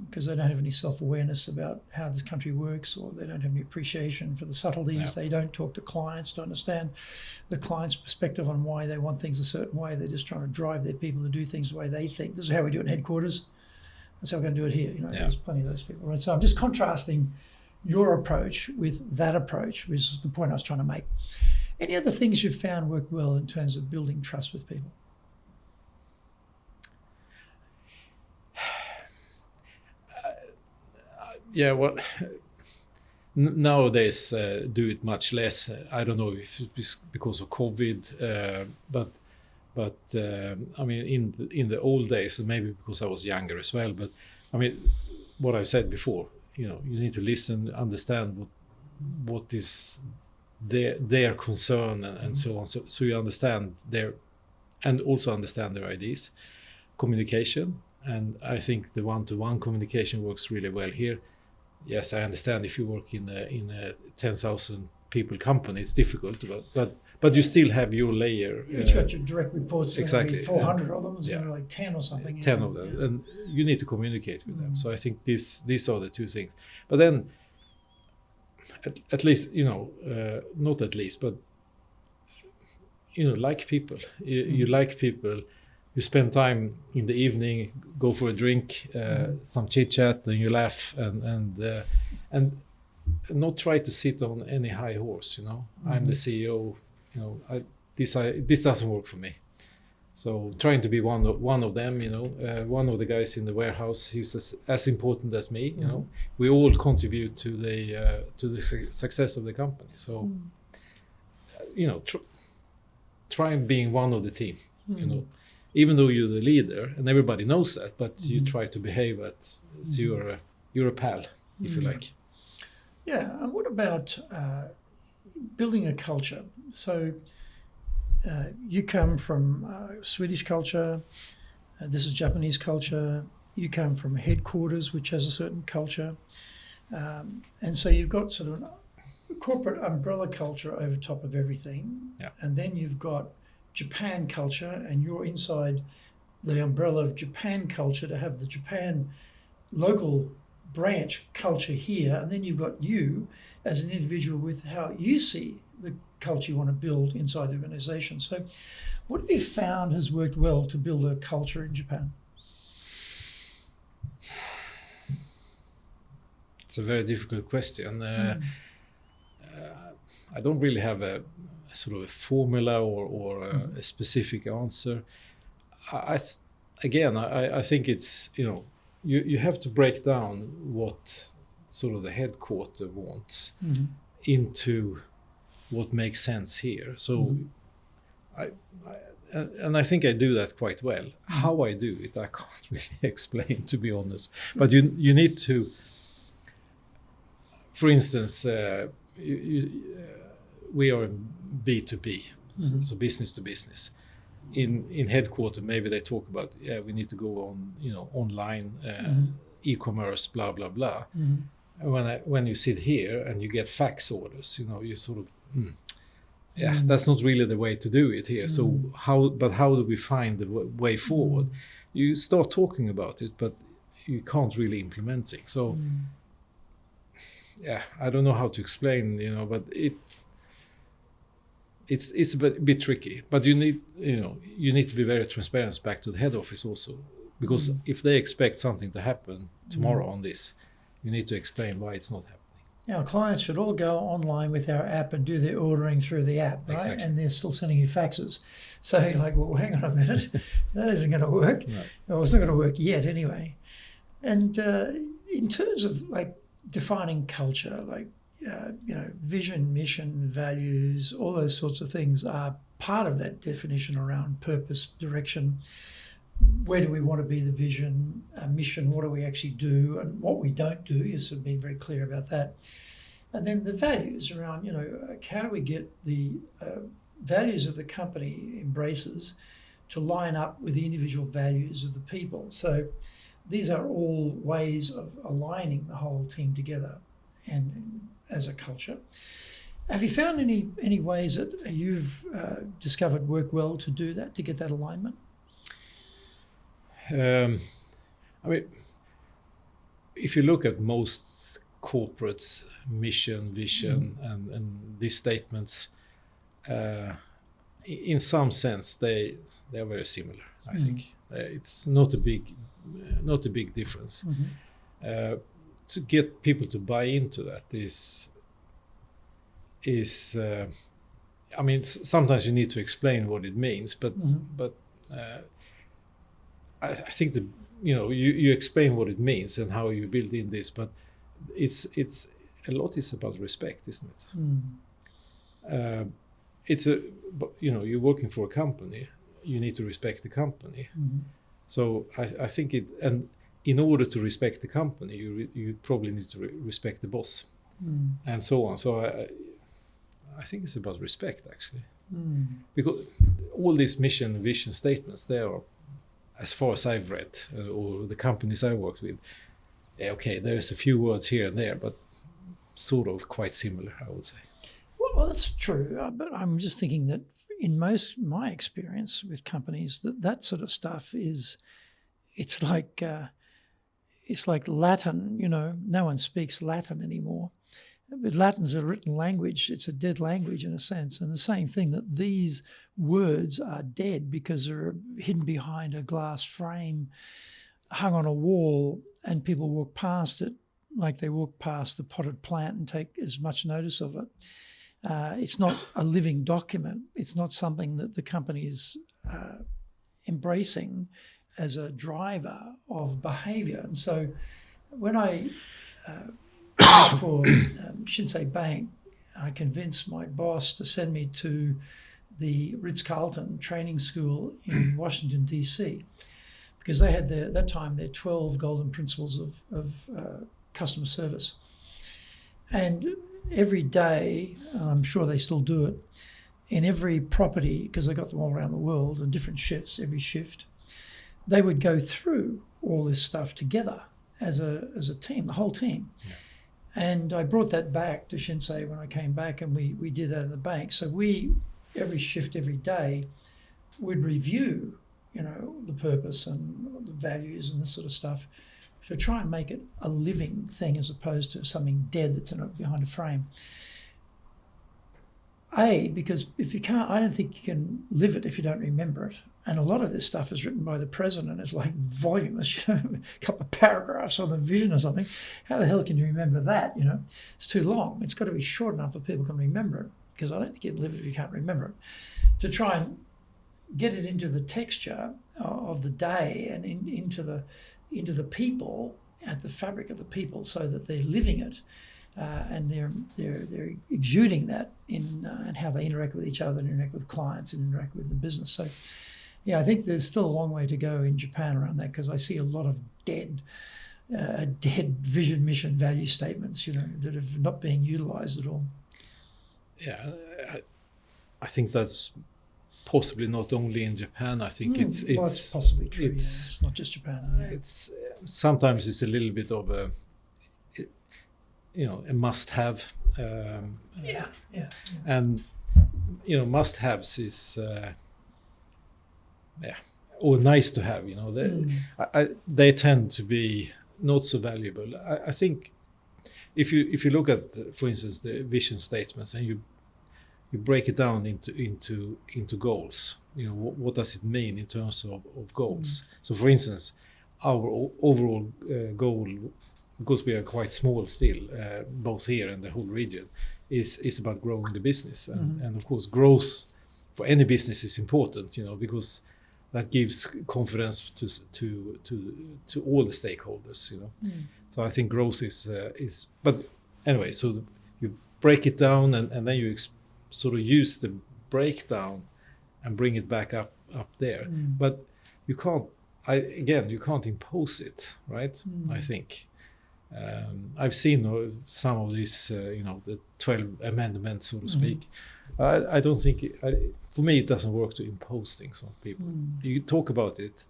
[SPEAKER 1] because they don't have any self-awareness about how this country works, or they don't have any appreciation for the subtleties. Yeah. They don't talk to clients to understand the client's perspective on why they want things a certain way. They're just trying to drive their people to do things the way they think. This is how we do it in headquarters. That's how we're going to do it here. There's plenty of those people, right? So I'm just contrasting your approach with that approach, which is the point I was trying to make. Any other things you've found work well in terms of building trust with people?
[SPEAKER 2] Yeah, well, nowadays do it much less. I don't know if it's because of COVID, but I mean, in the old days, and maybe because I was younger as well. But I mean, what I've said before, you need to listen, understand what is their concern and so on. So you understand and also understand their ideas, communication. And I think the one-to-one communication works really well here. Yes, I understand if you work in a 10,000 people company, it's difficult, but you still have your layer.
[SPEAKER 1] You've got your direct reports.
[SPEAKER 2] Exactly.
[SPEAKER 1] 400 of them. It's going to be like 10 or something.
[SPEAKER 2] 10 of them, and you need to communicate with them. So I think these are the two things. But then, at least not at least, but like people. You like people. You spend time in the evening, go for a drink, some chit chat, and you laugh, and not try to sit on any high horse. I'm the CEO. This doesn't work for me. So trying to be one of them. One of the guys in the warehouse. He's as important as me. We all contribute to the success of the company. So try being one of the team. Even though you're the leader and everybody knows that, but you try to behave as you're a pal, if you like.
[SPEAKER 1] Yeah, and what about building a culture? So you come from Swedish culture, this is Japanese culture, you come from headquarters, which has a certain culture, and so you've got sort of a corporate umbrella culture over top of everything, and then you've got Japan culture, and you're inside the umbrella of Japan culture to have the Japan local branch culture here, and then you've got you as an individual with how you see the culture you want to build inside the organization. So what have you found has worked well to build a culture in Japan?
[SPEAKER 2] It's a very difficult question. I don't really have a sort of a formula or a specific answer. I think it's you have to break down what sort of the headquarter wants into what makes sense here. So I think I do that quite well. How I do it, I can't really explain, to be honest. But you need to, for instance, we are in B2B, so business to business. in headquarters, maybe they talk about, we need to go on, online, e-commerce, blah, blah, blah. And when you sit here and you get fax orders, you sort of, that's not really the way to do it here. So how do we find the way forward? You start talking about it, but you can't really implement it. So, I don't know how to explain, but it's a bit tricky. But you need to be very transparent back to the head office also, because if they expect something to happen tomorrow on this, you need to explain why it's not happening.
[SPEAKER 1] Our clients should all go online with our app and do their ordering through the app, right?
[SPEAKER 2] Exactly.
[SPEAKER 1] And they're still sending you faxes. So you're like, well, hang on a minute, that isn't going to work.
[SPEAKER 2] No.
[SPEAKER 1] Well, it's not going to work yet anyway. And in terms of like defining culture, like, vision, mission, values, all those sorts of things are part of that definition around purpose, direction. Where do we want to be, the vision, mission, what do we actually do, and what we don't do, you've sort of been very clear about that. And then the values around, how do we get the values of the company embraces to line up with the individual values of the people. So these are all ways of aligning the whole team together and as a culture. Have you found any ways that you've discovered work well to do that, to get that alignment?
[SPEAKER 2] If you look at most corporates, mission, vision, and these statements, in some sense they are very similar. I think it's not a big difference. To get people to buy into that is sometimes you need to explain what it means, but I think you explain what it means and how you build in this, but it's a lot is about respect, isn't it? You're working for a company, you need to respect the company. So I think and in order to respect the company, you probably need to respect the boss, and so on. So I think it's about respect, actually, because all these mission and vision statements, they are, as far as I've read, or the companies I worked with, there's a few words here and there, but sort of quite similar, I would say.
[SPEAKER 1] Well, that's true, but I'm just thinking that in my experience with companies, that sort of stuff it's like Latin. No one speaks Latin anymore. But Latin's a written language. It's a dead language in a sense. And the same thing, that these words are dead because they're hidden behind a glass frame, hung on a wall, and people walk past it like they walk past the potted plant and take as much notice of it. It's not a living document. It's not something that the company is embracing as a driver of behaviour. And so when I for Shinsei Bank, I convinced my boss to send me to the Ritz-Carlton training school in Washington, D.C., because they had their 12 golden principles of customer service. And every day, I'm sure they still do it, in every property, because they got them all around the world in different shifts, every shift, they would go through all this stuff together as a team, the whole team. Yeah. And I brought that back to Shinsei when I came back, and we did that in the bank. So every shift, every day, would review, the purpose and the values and this sort of stuff, to try and make it a living thing as opposed to something dead that's behind a frame. Because if you can't, I don't think you can live it if you don't remember it. And a lot of this stuff is written by the president. It's like voluminous, a couple of paragraphs on the vision or something. How the hell can you remember that? It's too long. It's got to be short enough that people can remember it, because I don't think you can live it if you can't remember it. To try and get it into the texture of the day and into the people, at the fabric of the people, so that they're living it. And they're exuding that in how they interact with each other and interact with clients and interact with the business. So, I think there's still a long way to go in Japan around that, because I see a lot of dead vision, mission, value statements, that are not being utilised at all.
[SPEAKER 2] Yeah, I think that's possibly not only in Japan. I think
[SPEAKER 1] Well, it's possibly true. It's not just Japan. Yeah.
[SPEAKER 2] It's sometimes it's a little bit of a must-have. And must-haves is or nice to have. They tend to be not so valuable. I think if you look at, for instance, the vision statements and you break it down into goals. What does it mean in terms of goals? So, for instance, our overall goal, because we are quite small still, both here and the whole region, is about growing the business, and of course, growth for any business is important. Because that gives confidence to all the stakeholders. So I think growth is. But anyway, so you break it down, and then you sort of use the breakdown and bring it back up there. But you can't. You can't impose it, right? I think. I've seen some of these, the 12 amendments, so to speak. I don't think, for me, it doesn't work to impose things on people. You talk about it,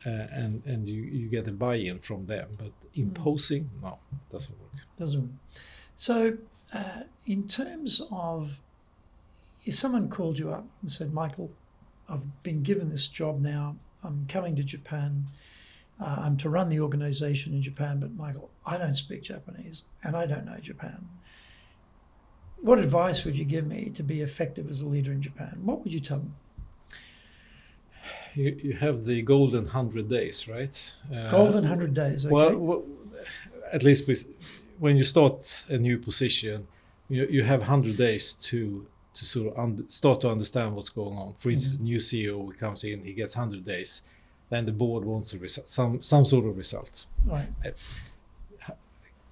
[SPEAKER 2] and you get a buy-in from them, but imposing, no, it doesn't work.
[SPEAKER 1] Doesn't work. So, in terms of, if someone called you up and said, Michael, I've been given this job now, I'm coming to Japan, I'm to run the organisation in Japan, but Michael, I don't speak Japanese and I don't know Japan. What advice would you give me to be effective as a leader in Japan? What would you tell them?
[SPEAKER 2] You have the golden 100 days, right?
[SPEAKER 1] Golden 100 days, okay.
[SPEAKER 2] Well, at least when you start a new position, you have 100 days to sort of start to understand what's going on. For instance, a new CEO comes in, he gets 100 days, then the board wants a result, some sort of result.
[SPEAKER 1] Right.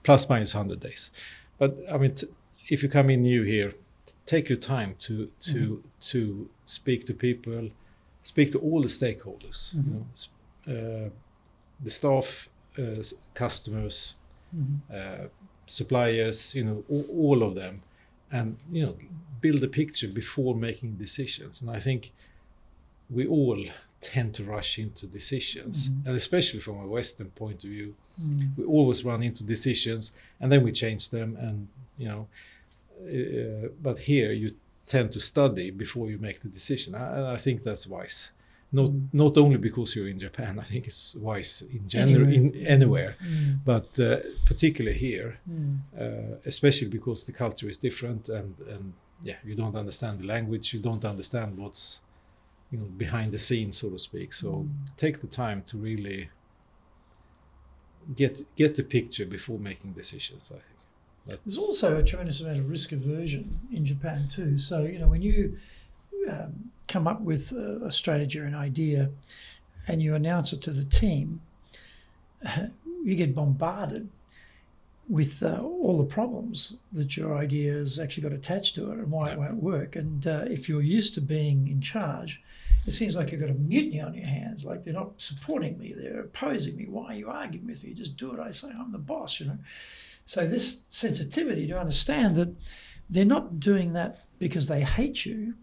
[SPEAKER 2] Plus minus 100 days. But I mean, if you come in new here, take your time to speak to people, speak to all the stakeholders, the staff, customers, suppliers, all of them, and build a picture before making decisions. And I think we all tend to rush into decisions, and especially from a Western point of view, we always run into decisions and then we change them, and but here you tend to study before you make the decision. I think that's wise. Not only because you're in Japan, I think it's wise in general, anywhere, but particularly here, especially because the culture is different, and you don't understand the language, you don't understand what's behind the scenes, so to speak. So take the time to really get the picture before making decisions, I think.
[SPEAKER 1] There's also a tremendous amount of risk aversion in Japan too. So, when you come up with a strategy or an idea and you announce it to the team, you get bombarded with all the problems that your idea has actually got attached to it and why it won't work. And if you're used to being in charge, it seems like you've got a mutiny on your hands, like they're not supporting me, they're opposing me. Why are you arguing with me? Just do what I say, I'm the boss, So this sensitivity to understand that they're not doing that because they hate you.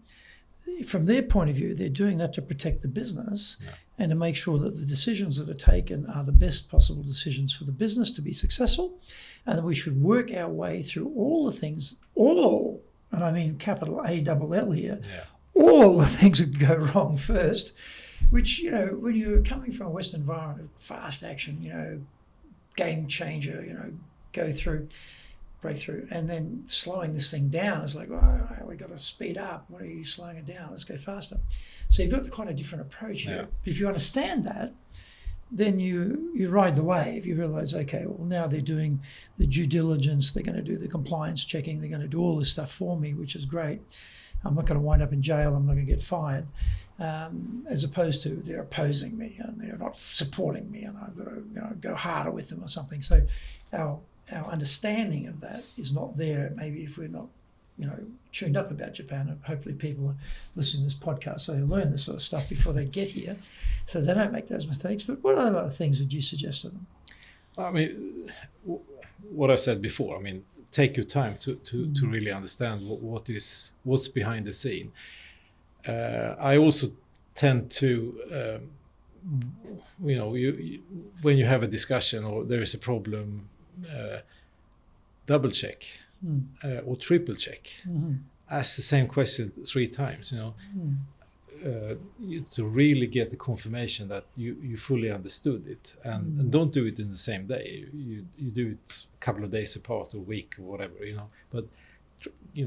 [SPEAKER 1] From their point of view, they're doing that to protect the business and to make sure that the decisions that are taken are the best possible decisions for the business to be successful, and that we should work our way through all the things, and I mean capital ALL here, all the things that go wrong first, which, when you're coming from a Western environment, fast action, game changer, breakthrough, and then slowing this thing down is like, we got to speed up. What are you slowing it down? Let's go faster. So you've got quite a different approach here. If you understand that, then you ride the wave. You realize, okay, well, now they're doing the due diligence, they're going to do the compliance checking, they're going to do all this stuff for me, which is great. I'm not going to wind up in jail, I'm not going to get fired, as opposed to they're opposing me and they're not supporting me and I've got to go harder with them or something. So our understanding of that is not there. Maybe if we're not, tuned up about Japan, and hopefully people are listening to this podcast so they learn this sort of stuff before they get here, so they don't make those mistakes. But what other things would you suggest to them?
[SPEAKER 2] I mean, what I said before. I mean, take your time to really understand what's behind the scene. I also tend to, when you have a discussion or there is a problem, double check or triple check. Ask the same question 3 times, to really get the confirmation that you fully understood it, and don't do it in the same day. You do it a couple of days apart, or a week, or whatever, but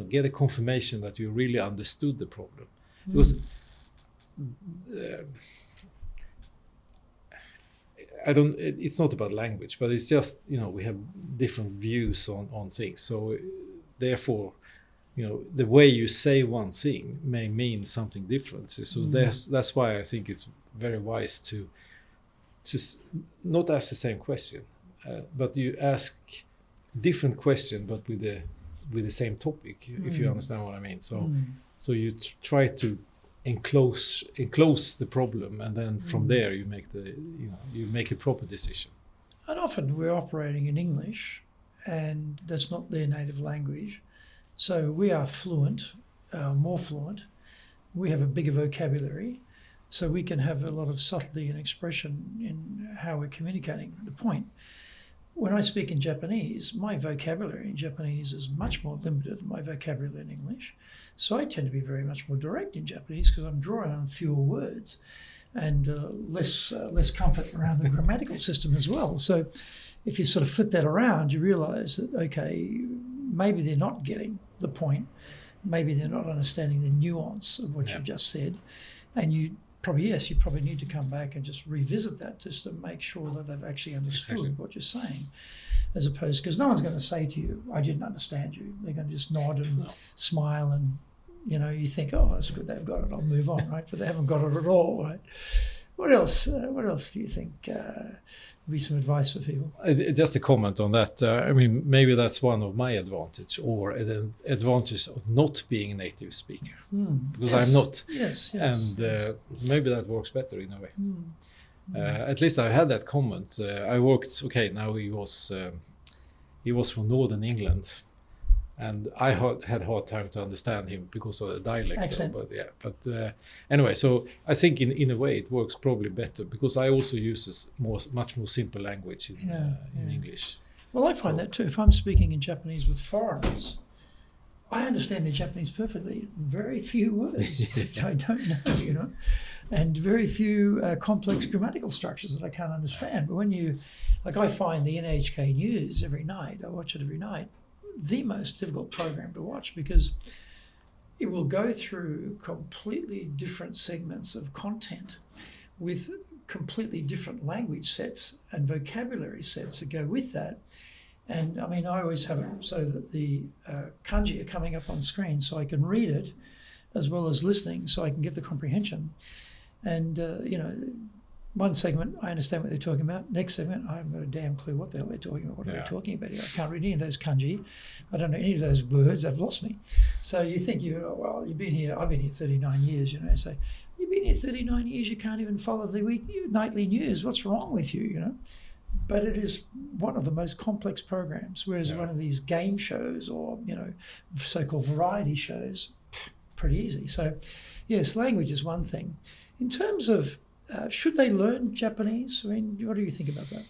[SPEAKER 2] get a confirmation that you really understood the problem. Because it's not about language, but it's just, we have different views on things. So therefore, the way you say one thing may mean something different. So that's why I think it's very wise to just not ask the same question, but you ask different question, but with the same topic, if you understand what I mean. So you try to enclose the problem, and then from there you make a proper decision.
[SPEAKER 1] And often we're operating in English, and that's not their native language. So we are fluent, more fluent. We have a bigger vocabulary, so we can have a lot of subtlety and expression in how we're communicating the point. When I speak in Japanese, my vocabulary in Japanese is much more limited than my vocabulary in English. So I tend to be very much more direct in Japanese because I'm drawing on fewer words and less comfort around the grammatical system as well. So if you sort of flip that around, you realise that, okay, maybe they're not getting the point. Maybe they're not understanding the nuance of what you just said. And you probably need to come back and just revisit that just to make sure that they've actually understood what you're saying, as opposed, because no one's going to say to you, I didn't understand you. They're going to just nod and smile, and you think, oh, that's good, they've got it, I'll move on, right? But they haven't got it at all, right? What else do you think would be some advice for people?
[SPEAKER 2] Just a comment on that. Maybe that's one of my advantage, or an advantage of not being a native speaker, because I'm not.
[SPEAKER 1] Yes.
[SPEAKER 2] And maybe that works better in a way. At least I had that comment. I worked. Okay, now he was from Northern England, and I had hard time to understand him because of the dialect.
[SPEAKER 1] Accent.
[SPEAKER 2] But anyway, so I think in a way it works probably better because I also use much more simple language in English.
[SPEAKER 1] Well, I find that too. If I'm speaking in Japanese with foreigners, I understand the Japanese perfectly. Very few words which I don't know, and very few complex grammatical structures that I can't understand. But when I find the NHK News every night, I watch it every night, the most difficult program to watch because it will go through completely different segments of content with completely different language sets and vocabulary sets that go with that. And I always have it so that the kanji are coming up on screen so I can read it as well as listening so I can get the comprehension. And, one segment, I understand what they're talking about. Next segment, I haven't got a damn clue what the hell they're talking about. What are they talking about here? I can't read any of those kanji. I don't know any of those words. They've lost me. So you think, you've been here, I've been here 39 years, so you've been here 39 years, you can't even follow the nightly news. What's wrong with you, But it is one of the most complex programs, whereas one of these game shows or, so-called variety shows, pretty easy. So, yes, language is one thing. In terms of should they learn Japanese? What do you think about that?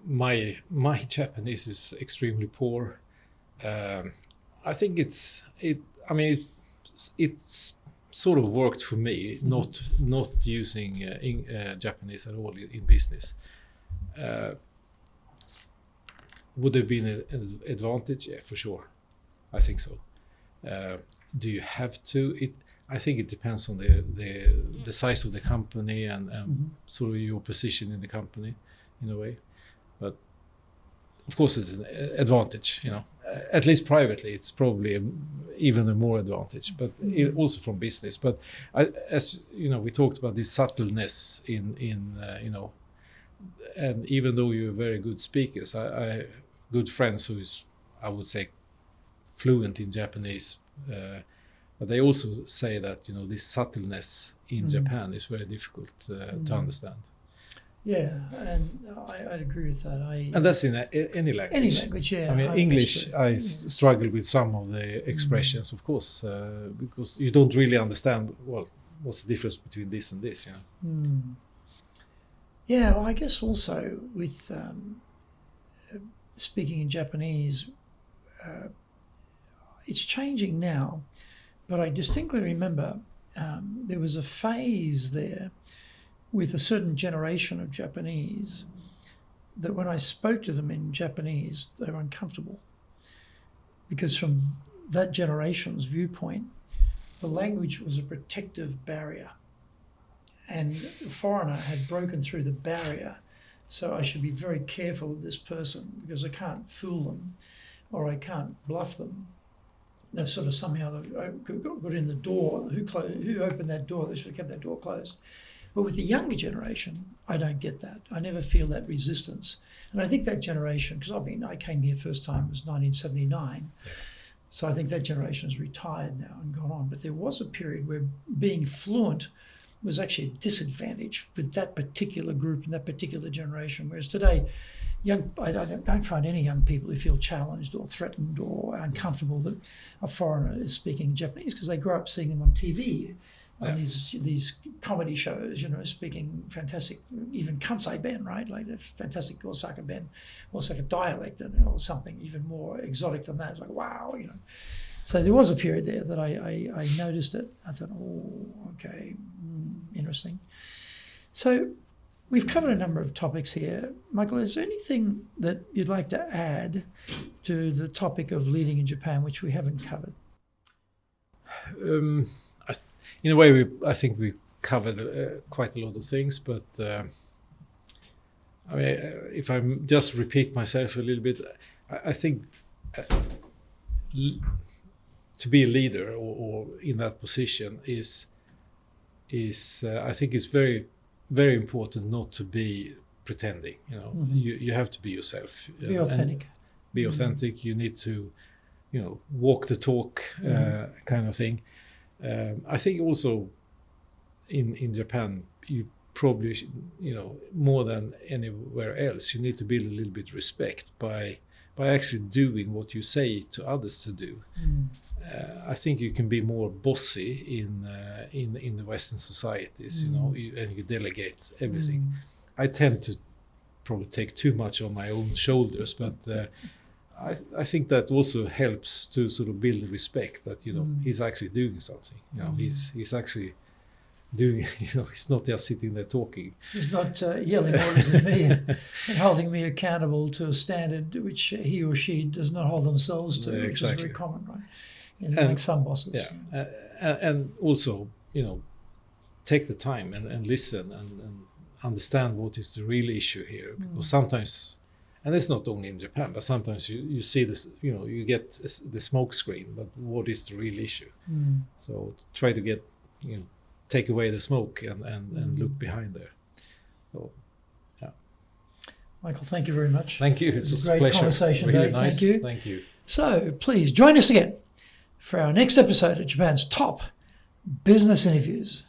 [SPEAKER 2] My Japanese is extremely poor. I think it's sort of worked for me, not using Japanese at all in business. Would have been an advantage? Yeah, for sure. I think so. Do you have to? I think it depends on the size of the company and sort of your position in the company, in a way. But of course, it's an advantage. At least privately, it's probably even a more advantage. But also from business. But as we talked about this subtleness in and even though you're very good speakers, I good friends who is, I would say, fluent in Japanese. But they also say that this subtleness in Japan is very difficult to understand.
[SPEAKER 1] Yeah, and I'd agree with that.
[SPEAKER 2] And that's in any language.
[SPEAKER 1] Any language, yeah.
[SPEAKER 2] I mean, English, I struggle with some of the expressions, of course, because you don't really understand, well, what's the difference between this and this, yeah.
[SPEAKER 1] Yeah, well, I guess also with speaking in Japanese, it's changing now, but I distinctly remember there was a phase there with a certain generation of Japanese that when I spoke to them in Japanese, they were uncomfortable. Because from that generation's viewpoint, the language was a protective barrier. And the foreigner had broken through the barrier. So I should be very careful of this person because I can't fool them or I can't bluff them. They've sort of somehow got in the door. Who opened that door? They should have kept that door closed. But with the younger generation, I don't get that. I never feel that resistance. And I think that generation, because I came here first time, it was 1979. Yeah. So I think that generation is retired now and gone on. But there was a period where being fluent was actually a disadvantage with that particular group and that particular generation. Whereas today, I don't find any young people who feel challenged or threatened or uncomfortable that a foreigner is speaking Japanese because they grow up seeing them on TV. On these comedy shows, speaking fantastic, even Kansai Ben, right? Like the fantastic Osaka Ben, Osaka dialect, or something even more exotic than that. It's like, wow, So there was a period there that I noticed it. I thought, oh, okay, interesting. So we've covered a number of topics here. Michael, is there anything that you'd like to add to the topic of leading in Japan, which we haven't covered?
[SPEAKER 2] In a way, I think we covered quite a lot of things, but I mean, if I just repeat myself a little bit, I think to be a leader or in that position is I think it's very, very important not to be pretending. You have to be yourself.
[SPEAKER 1] Be authentic.
[SPEAKER 2] Be authentic. You need to, walk the talk, kind of thing. I think also in Japan, you probably, more than anywhere else, you need to build a little bit respect by actually doing what you say to others to do. I think you can be more bossy in the Western societies, and you delegate everything. I tend to probably take too much on my own shoulders, but I think that also helps to sort of build respect that he's actually doing something. He's actually doing. He's not just sitting there talking.
[SPEAKER 1] He's not yelling orders at me and holding me accountable to a standard which he or she does not hold themselves to, which is very common, right? Like some bosses.
[SPEAKER 2] Yeah, and also take the time and listen and understand what is the real issue here, because sometimes. And it's not only in Japan, but sometimes you see this, you get the smoke screen, but what is the real issue? So try to take away the smoke and look behind there. So, yeah.
[SPEAKER 1] Michael, thank you very much.
[SPEAKER 2] Thank you.
[SPEAKER 1] It was a great conversation
[SPEAKER 2] really
[SPEAKER 1] today.
[SPEAKER 2] Nice.
[SPEAKER 1] Thank you.
[SPEAKER 2] Thank you.
[SPEAKER 1] So please join us again for our next episode of Japan's top business interviews.